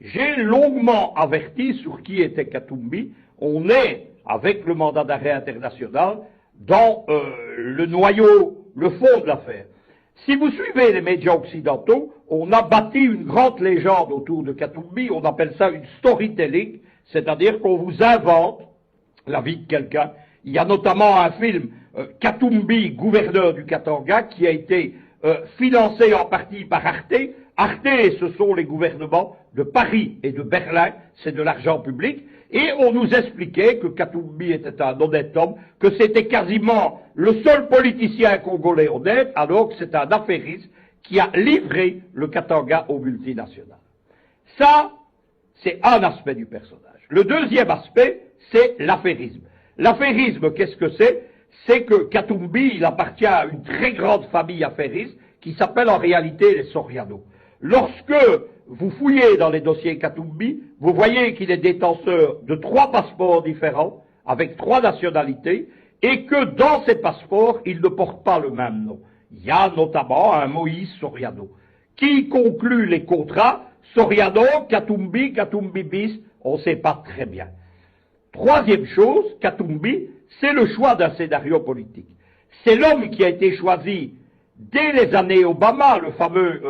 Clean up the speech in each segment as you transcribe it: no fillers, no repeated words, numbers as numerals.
j'ai longuement averti sur qui était Katumbi. On est, avec le mandat d'arrêt international, dans le noyau, le fond de l'affaire. Si vous suivez les médias occidentaux, on a bâti une grande légende autour de Katumbi, on appelle ça une storytelling, c'est-à-dire qu'on vous invente la vie de quelqu'un. Il y a notamment un film, Katumbi, gouverneur du Katanga, qui a été financé en partie par Arte. Arte, ce sont les gouvernements de Paris et de Berlin, c'est de l'argent public. Et on nous expliquait que Katumbi était un honnête homme, que c'était quasiment le seul politicien congolais honnête, alors que c'est un affairiste qui a livré le Katanga aux multinationales. Ça, c'est un aspect du personnage. Le deuxième aspect, c'est l'affairisme. L'affairisme, qu'est-ce que c'est? C'est que Katumbi, il appartient à une très grande famille affairiste qui s'appelle en réalité les Soriano. Lorsque vous fouillez dans les dossiers Katumbi, vous voyez qu'il est détenteur de 3 passeports différents, avec 3 nationalités, et que dans ces passeports, il ne porte pas le même nom. Il y a notamment un Moïse Soriano. Qui conclut les contrats? Soriano, Katumbi, Katumbi bis, on ne sait pas très bien. Troisième chose, Katumbi, c'est le choix d'un scénario politique. C'est l'homme qui a été choisi dès les années Obama, le fameux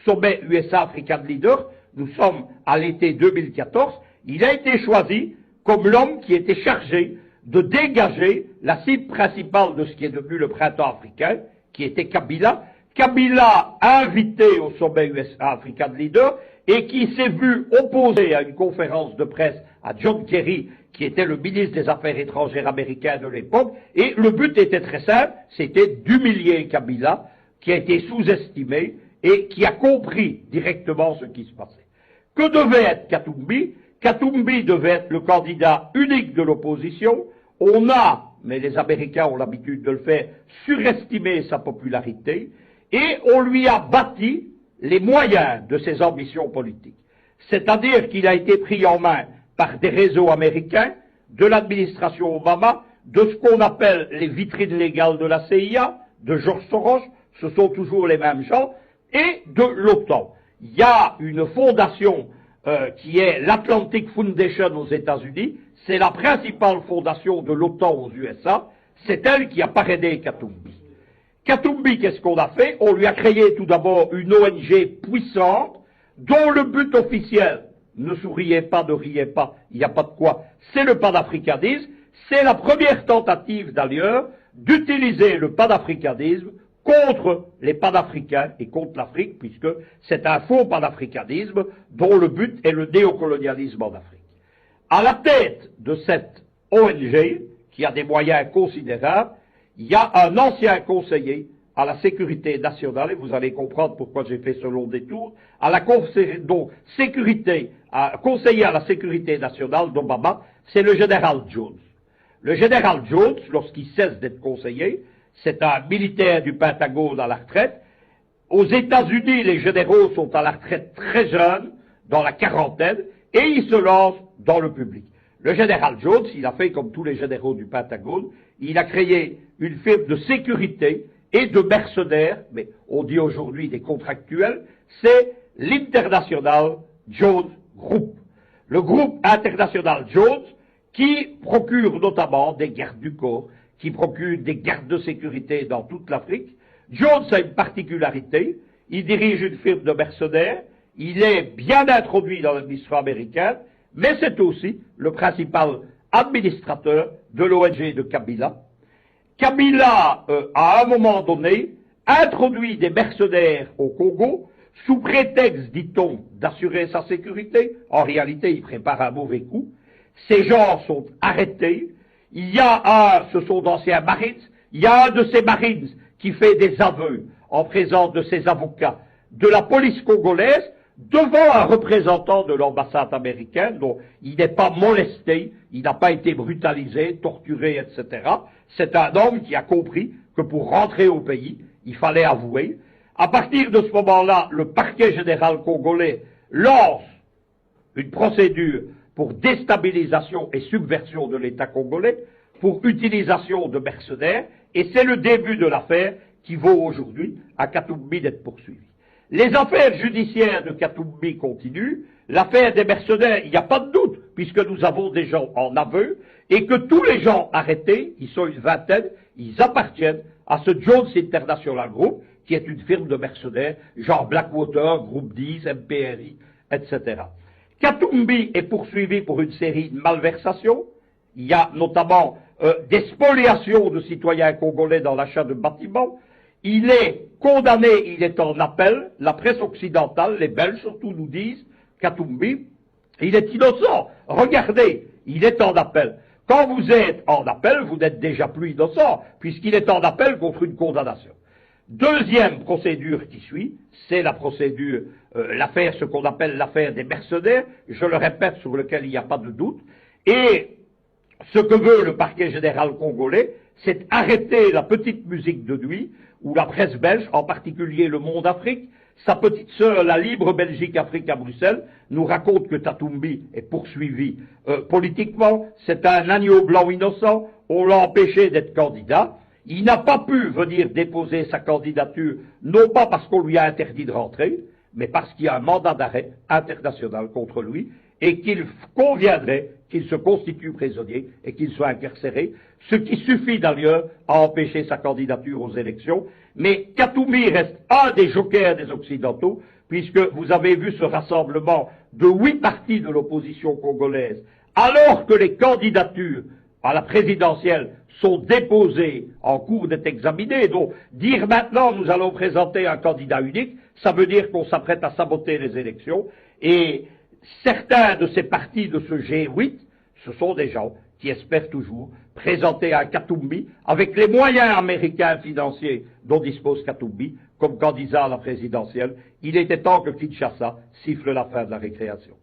sommet USA-African Leader, nous sommes à l'été 2014, il a été choisi comme l'homme qui était chargé de dégager la cible principale de ce qui est devenu le printemps africain, qui était Kabila. Kabila invité au sommet USA-African Leader et qui s'est vu opposé à une conférence de presse à John Kerry, qui était le ministre des Affaires étrangères américain de l'époque, et le but était très simple, c'était d'humilier Kabila, qui a été sous-estimé et qui a compris directement ce qui se passait. Que devait être Katumbi? Katumbi devait être le candidat unique de l'opposition. On a, mais les Américains ont l'habitude de le faire, surestimé sa popularité, et on lui a bâti les moyens de ses ambitions politiques. C'est-à-dire qu'il a été pris en main par des réseaux américains, de l'administration Obama, de ce qu'on appelle les vitrines légales de la CIA, de George Soros, ce sont toujours les mêmes gens, et de l'OTAN. Il y a une fondation qui est l'Atlantic Foundation aux États-Unis, c'est la principale fondation de l'OTAN aux USA, c'est elle qui a parrainé Katumbi. Katumbi, qu'est-ce qu'on a fait? On lui a créé tout d'abord une ONG puissante, dont le but officiel, ne souriez pas, ne riez pas, il n'y a pas de quoi, c'est le panafricanisme. C'est la première tentative d'ailleurs d'utiliser le panafricanisme contre les panafricains et contre l'Afrique, puisque c'est un faux panafricanisme dont le but est le néocolonialisme en Afrique. À la tête de cette ONG, qui a des moyens considérables, il y a un ancien conseiller à la sécurité nationale, et vous allez comprendre pourquoi j'ai fait ce long détour, à la conseiller à la sécurité nationale d'Obama, c'est le général Jones. Le général Jones, lorsqu'il cesse d'être conseiller, c'est un militaire du Pentagone à la retraite. Aux États-Unis, les généraux sont à la retraite très jeunes, dans la quarantaine, et ils se lancent dans le public. Le général Jones, il a fait comme tous les généraux du Pentagone, il a créé une firme de sécurité et de mercenaires, mais on dit aujourd'hui des contractuels, c'est l'International Jones Group. Le groupe International Jones qui procure notamment des gardes du corps, qui procure des gardes de sécurité dans toute l'Afrique. Jones a une particularité, il dirige une firme de mercenaires, il est bien introduit dans l'administration américaine, mais c'est aussi le principal administrateur de l'ONG de Kabila. Kabila, à un moment donné, introduit des mercenaires au Congo, sous prétexte, dit-on, d'assurer sa sécurité. En réalité, il prépare un mauvais coup. Ces gens sont arrêtés. Il y a ce sont d'anciens Marines, il y a un de ces Marines qui fait des aveux en présence de ses avocats de la police congolaise devant un représentant de l'ambassade américaine dont il n'est pas molesté, il n'a pas été brutalisé, torturé, etc. C'est un homme qui a compris que pour rentrer au pays, il fallait avouer. À partir de ce moment-là, le parquet général congolais lance une procédure pour déstabilisation et subversion de l'État congolais, pour utilisation de mercenaires, et c'est le début de l'affaire qui vaut aujourd'hui à Katumbi d'être poursuivi. Les affaires judiciaires de Katumbi continuent. l'affaire des mercenaires, il n'y a pas de doute, puisque nous avons des gens en aveu, et que tous les gens arrêtés, ils sont une vingtaine, ils appartiennent à ce Jones International Group, qui est une firme de mercenaires, genre Blackwater, Groupe 10, MPRI, etc. Katumbi est poursuivi pour une série de malversations. Il y a notamment des spoliations de citoyens congolais dans l'achat de bâtiments. Il est condamné, il est en appel. La presse occidentale, les Belges surtout, nous disent, Katumbi, il est innocent. Regardez, il est en appel. Quand vous êtes en appel, vous n'êtes déjà plus innocent, puisqu'il est en appel contre une condamnation. Deuxième procédure qui suit, c'est la procédure, l'affaire, ce qu'on appelle l'affaire des mercenaires, je le répète, sur lequel il n'y a pas de doute, et ce que veut le parquet général congolais, c'est arrêter la petite musique de nuit, où la presse belge, en particulier Le Monde Afrique, sa petite sœur, la Libre Belgique Afrique à Bruxelles, nous raconte que Katumbi est poursuivi politiquement, c'est un agneau blanc innocent, on l'a empêché d'être candidat, il n'a pas pu venir déposer sa candidature, non pas parce qu'on lui a interdit de rentrer, mais parce qu'il y a un mandat d'arrêt international contre lui, et qu'il conviendrait qu'il se constitue prisonnier et qu'il soit incarcéré, ce qui suffit d'ailleurs à empêcher sa candidature aux élections. Mais Katumbi reste un des jokers des Occidentaux, puisque vous avez vu ce rassemblement de 8 partis de l'opposition congolaise, alors que les candidatures à la présidentielle sont déposées en cours d'être examinées. Donc, dire maintenant nous allons présenter un candidat unique, ça veut dire qu'on s'apprête à saboter les élections. Et certains de ces partis de ce G8, ce sont des gens qui espèrent toujours présenter un Katumbi avec les moyens américains financiers dont dispose Katumbi comme candidat à la présidentielle. Il était temps que Kinshasa siffle la fin de la récréation.